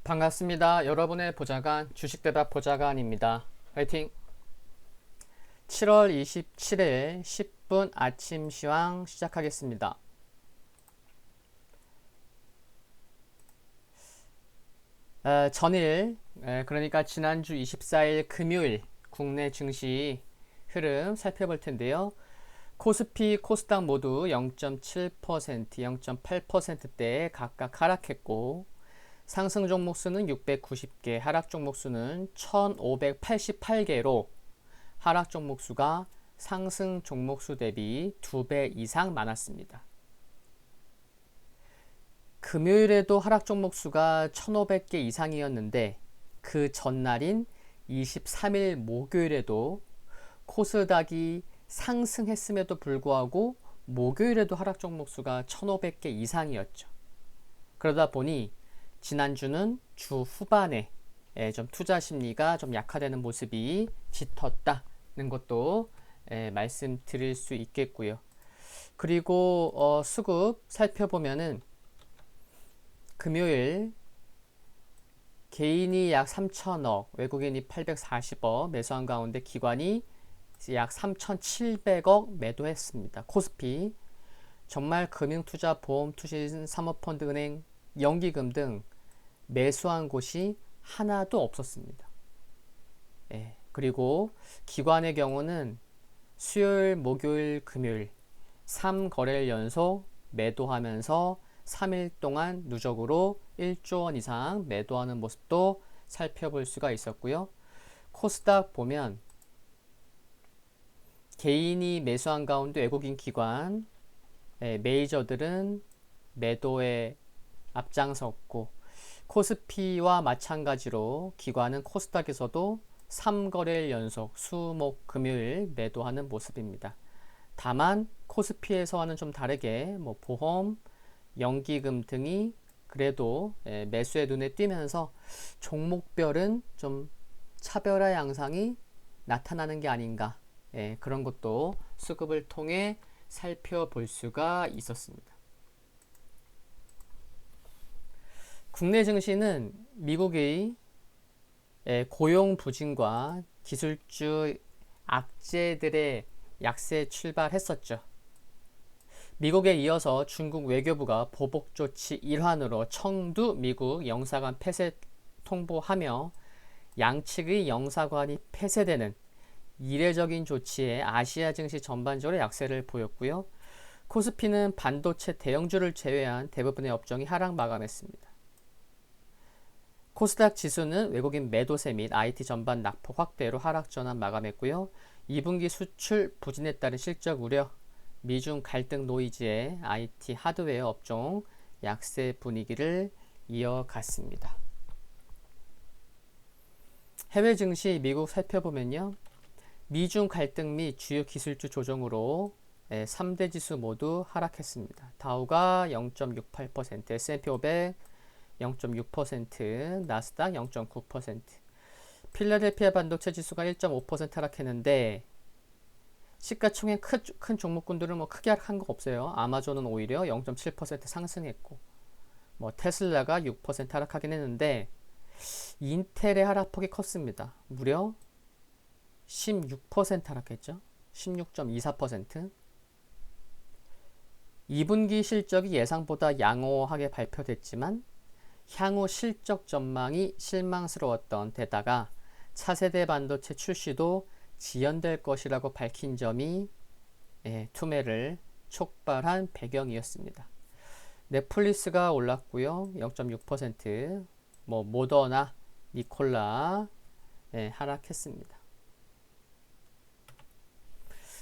반갑습니다. 여러분의 보좌관 주식대박 보좌관입니다. 화이팅! 7월 27일 10분 아침 시황 시작하겠습니다. 전일, 그러니까 지난주 24일 금요일 국내 증시 흐름 살펴볼 텐데요. 코스피, 코스닥 모두 0.7%, 0.8%대 각각 하락했고, 상승 종목 수는 690개, 하락 종목 수는 1588개로 하락 종목 수가 상승 종목 수 대비 2배 이상 많았습니다. 금요일에도 하락 종목 수가 1500개 이상이었는데 그 전날인 23일 목요일에도 코스닥이 상승했음에도 불구하고 목요일에도 하락 종목 수가 1500개 이상이었죠. 그러다 보니 지난주는 주 후반에 좀 투자 심리가 좀 약화되는 모습이 짙었다는 것도 말씀드릴 수 있겠고요. 그리고 수급 살펴보면은 금요일 개인이 약 3천억, 외국인이 840억 매수한 가운데 기관이 약 3,700억 매도했습니다. 코스피 정말 금융투자, 보험투신, 사모펀드, 은행, 연기금 등 매수한 곳이 하나도 없었습니다. 그리고 기관의 경우는 수요일, 목요일, 금요일 3거래일 연속 매도하면서 3일 동안 누적으로 1조 원 이상 매도하는 모습도 살펴볼 수가 있었고요. 코스닥 보면 개인이 매수한 가운데 외국인 기관, 메이저들은 매도에 앞장섰고, 코스피와 마찬가지로 기관은 코스닥에서도 3거래일 연속 수목 금요일 매도하는 모습입니다. 다만 코스피에서와는 좀 다르게 보험, 연기금 등이 그래도 매수의 눈에 띄면서 종목별은 좀 차별화 양상이 나타나는 게 아닌가, 그런 것도 수급을 통해 살펴볼 수가 있었습니다. 국내 증시는 미국의 고용 부진과 기술주 악재들의 약세 출발했었죠. 미국에 이어서 중국 외교부가 보복 조치 일환으로 청두 미국 영사관 폐쇄 통보하며 양측의 영사관이 폐쇄되는 이례적인 조치에 아시아 증시 전반적으로 약세를 보였고요. 코스피는 반도체 대형주를 제외한 대부분의 업종이 하락 마감했습니다. 코스닥 지수는 외국인 매도세 및 IT 전반 낙폭 확대로 하락 전환 마감했고요. 2분기 수출 부진에 따른 실적 우려, 미중 갈등 노이즈에 IT 하드웨어 업종 약세 분위기를 이어갔습니다. 해외 증시 미국 살펴보면요. 미중 갈등 및 주요 기술주 조정으로 3대 지수 모두 하락했습니다. 다우가 0.68%, S&P 500 0.6%, 나스닥 0.9%, 필라델피아 반도체 지수가 1.5% 하락했는데 시가총액 큰 종목군들은 크게 하락한 거 없어요. 아마존은 오히려 0.7% 상승했고, 테슬라가 6% 하락하긴 했는데 인텔의 하락폭이 컸습니다. 무려 16% 하락했죠. 16.24%. 2분기 실적이 예상보다 양호하게 발표됐지만 향후 실적 전망이 실망스러웠던 데다가 차세대 반도체 출시도 지연될 것이라고 밝힌 점이 투매를 촉발한 배경이었습니다. 넷플릭스가 올랐고요. 0.6%, 모더나, 니콜라 하락했습니다.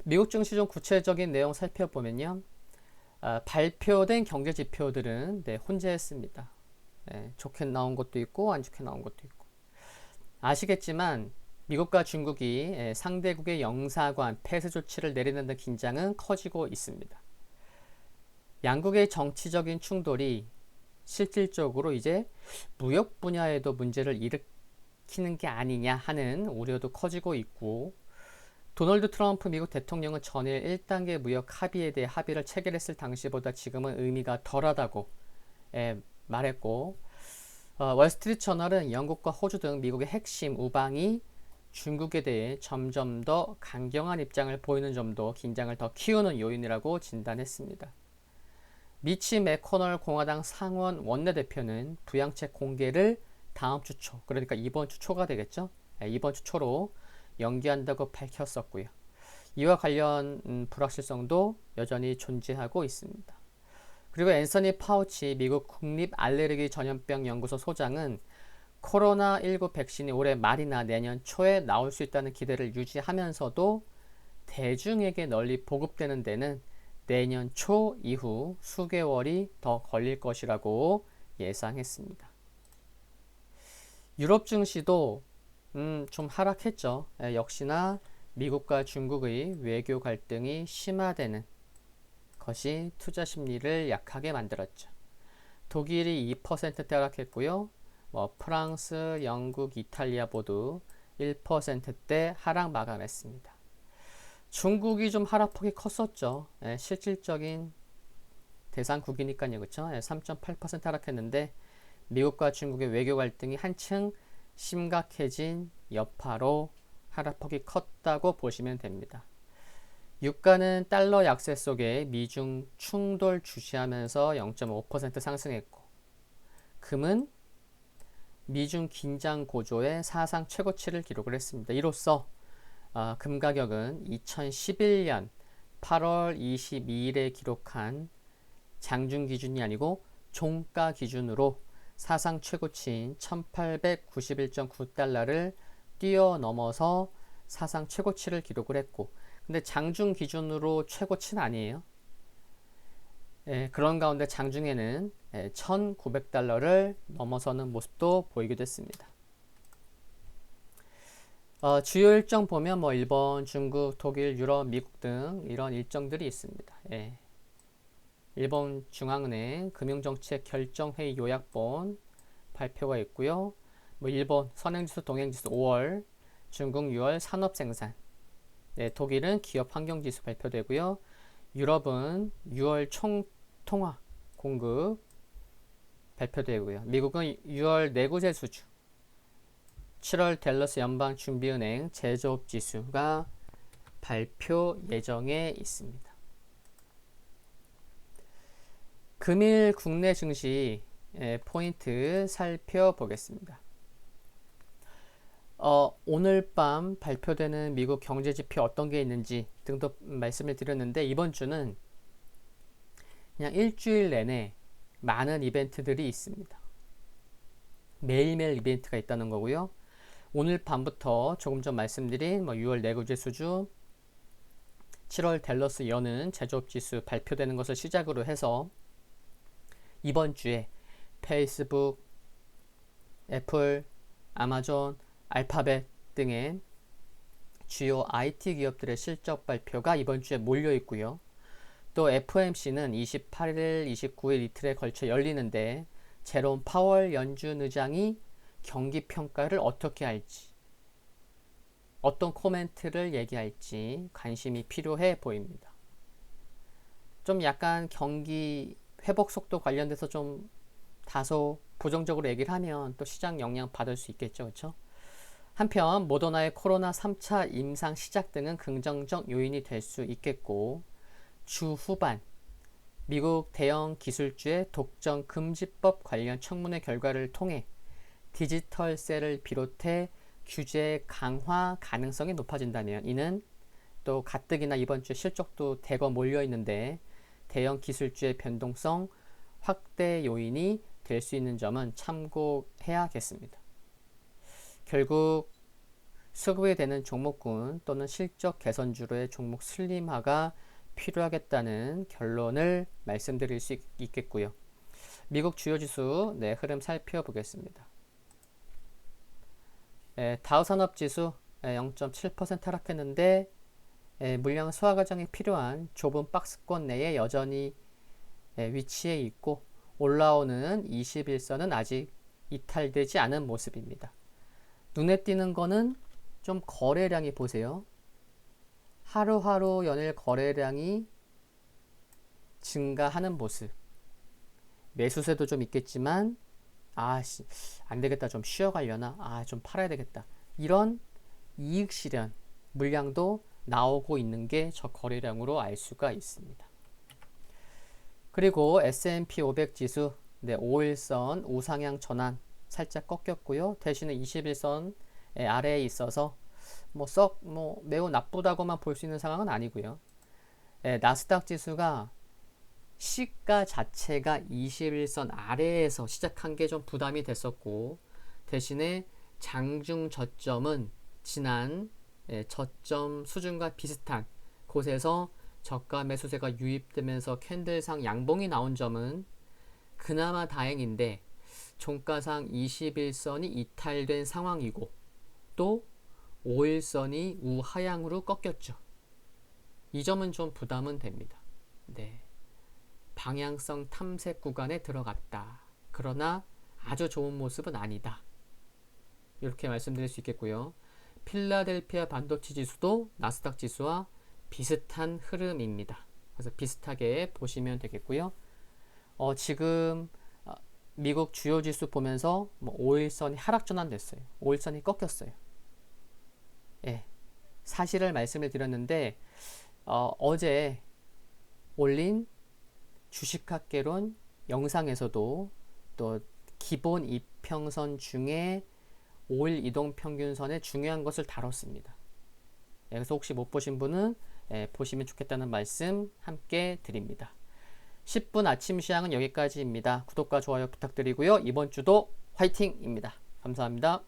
미국 증시 좀 구체적인 내용 살펴보면요. 발표된 경제 지표들은 혼재했습니다. 좋게 나온 것도 있고 안 좋게 나온 것도 있고. 아시겠지만 미국과 중국이 상대국의 영사관 폐쇄 조치를 내리는 등 긴장은 커지고 있습니다. 양국의 정치적인 충돌이 실질적으로 이제 무역 분야에도 문제를 일으키는 게 아니냐 하는 우려도 커지고 있고, 도널드 트럼프 미국 대통령은 전일 1단계 무역 합의에 대해 합의를 체결했을 당시보다 지금은 의미가 덜하다고 말했고, 월스트리트 저널은 영국과 호주 등 미국의 핵심 우방이 중국에 대해 점점 더 강경한 입장을 보이는 점도 긴장을 더 키우는 요인이라고 진단했습니다. 미치 매코널 공화당 상원 원내대표는 부양책 공개를 다음 주 초, 그러니까 이번 주 초가 되겠죠? 이번 주 초로 연기한다고 밝혔었고요. 이와 관련 불확실성도 여전히 존재하고 있습니다. 그리고 앤서니 파우치 미국 국립 알레르기 전염병 연구소 소장은 코로나19 백신이 올해 말이나 내년 초에 나올 수 있다는 기대를 유지하면서도 대중에게 널리 보급되는 데는 내년 초 이후 수개월이 더 걸릴 것이라고 예상했습니다. 유럽 증시도 좀 하락했죠. 역시나 미국과 중국의 외교 갈등이 심화되는 것이 투자 심리를 약하게 만들었죠. 독일이 2%대 하락했고요. 프랑스, 영국, 이탈리아 모두 1%대 하락 마감했습니다. 중국이 좀 하락폭이 컸었죠. 실질적인 대상국이니까요. 그렇죠? 3.8% 하락했는데 미국과 중국의 외교 갈등이 한층 심각해진 여파로 하락폭이 컸다고 보시면 됩니다. 유가는 달러 약세 속에 미중 충돌 주시하면서 0.5% 상승했고, 금은 미중 긴장 고조의 사상 최고치를 기록을 했습니다. 이로써 금 가격은 2011년 8월 22일에 기록한 장중 기준이 아니고 종가 기준으로 사상 최고치인 1891.9달러를 뛰어넘어서 사상 최고치를 기록을 했고, 근데 장중 기준으로 최고치는 아니에요. 그런 가운데 장중에는 1900달러를 넘어서는 모습도 보이기도 했습니다. 주요 일정 보면 일본, 중국, 독일, 유럽, 미국 등 이런 일정들이 있습니다. 일본 중앙은행 금융정책 결정회의 요약본 발표가 있고요. 일본 선행지수, 동행지수 5월, 중국 6월 산업생산, 독일은 기업 환경지수 발표되고요. 유럽은 6월 총통화 공급 발표되고요. 미국은 6월 내구재 수주, 7월 댈러스 연방준비은행 제조업 지수가 발표 예정에 있습니다. 금일 국내 증시 포인트 살펴보겠습니다. 오늘 밤 발표되는 미국 경제지표 어떤 게 있는지 등도 말씀을 드렸는데, 이번 주는 그냥 일주일 내내 많은 이벤트들이 있습니다. 매일매일 이벤트가 있다는 거고요. 오늘 밤부터 조금 전 말씀드린 6월 내구재 수주, 7월 댈러스 여는 제조업지수 발표되는 것을 시작으로 해서 이번 주에 페이스북, 애플, 아마존, 알파벳 등의 주요 IT 기업들의 실적 발표가 이번 주에 몰려 있고요. 또 FOMC는 28일, 29일 이틀에 걸쳐 열리는데 제롬 파월 연준 의장이 경기 평가를 어떻게 할지, 어떤 코멘트를 얘기할지 관심이 필요해 보입니다. 좀 약간 경기 회복 속도 관련돼서 좀 다소 부정적으로 얘기를 하면 또 시장 영향 받을 수 있겠죠. 그렇죠? 한편 모더나의 코로나 3차 임상 시작 등은 긍정적 요인이 될 수 있겠고, 주 후반 미국 대형 기술주의 독점 금지법 관련 청문회 결과를 통해 디지털세를 비롯해 규제 강화 가능성이 높아진다면 이는 또 가뜩이나 이번 주 실적도 대거 몰려 있는데 대형 기술주의 변동성 확대 요인이 될 수 있는 점은 참고해야겠습니다. 결국 수급이 되는 종목군 또는 실적 개선주로의 종목 슬림화가 필요하겠다는 결론을 말씀드릴 수 있겠고요. 미국 주요 지수 흐름 살펴보겠습니다. 다우산업지수 0.7% 하락했는데 물량 소화 과정이 필요한 좁은 박스권 내에 여전히 위치해 있고, 올라오는 21선은 아직 이탈되지 않은 모습입니다. 눈에 띄는 거는 좀 거래량이 보세요. 하루하루 연일 거래량이 증가하는 모습. 매수세도 좀 있겠지만 안 되겠다. 좀 쉬어가려나? 좀 팔아야 되겠다. 이런 이익 실현 물량도 나오고 있는 게 저 거래량으로 알 수가 있습니다. 그리고 S&P 500 지수 5일선 우상향 전환 살짝 꺾였고요. 대신에 21선 아래에 있어서 매우 나쁘다고만 볼 수 있는 상황은 아니고요. 나스닥 지수가 시가 자체가 21선 아래에서 시작한 게 좀 부담이 됐었고, 대신에 장중 저점은 지난 저점 수준과 비슷한 곳에서 저가 매수세가 유입되면서 캔들상 양봉이 나온 점은 그나마 다행인데, 종가상 21선이 이탈된 상황이고 또 5일선이 우하향으로 꺾였죠. 이 점은 좀 부담은 됩니다. 방향성 탐색 구간에 들어갔다. 그러나 아주 좋은 모습은 아니다. 이렇게 말씀드릴 수 있겠고요. 필라델피아 반도체 지수도 나스닥 지수와 비슷한 흐름입니다. 그래서 비슷하게 보시면 되겠고요. 지금 미국 주요 지수 보면서 5일선이 하락 전환됐어요. 5일선이 꺾였어요. 사실을 말씀을 드렸는데 어제 올린 주식학개론 영상에서도 또 기본 이평선 중에 5일 이동평균선의 중요한 것을 다뤘습니다. 그래서 혹시 못 보신 분은 보시면 좋겠다는 말씀 함께 드립니다. 10분 아침 시황은 여기까지입니다. 구독과 좋아요 부탁드리고요. 이번 주도 화이팅입니다. 감사합니다.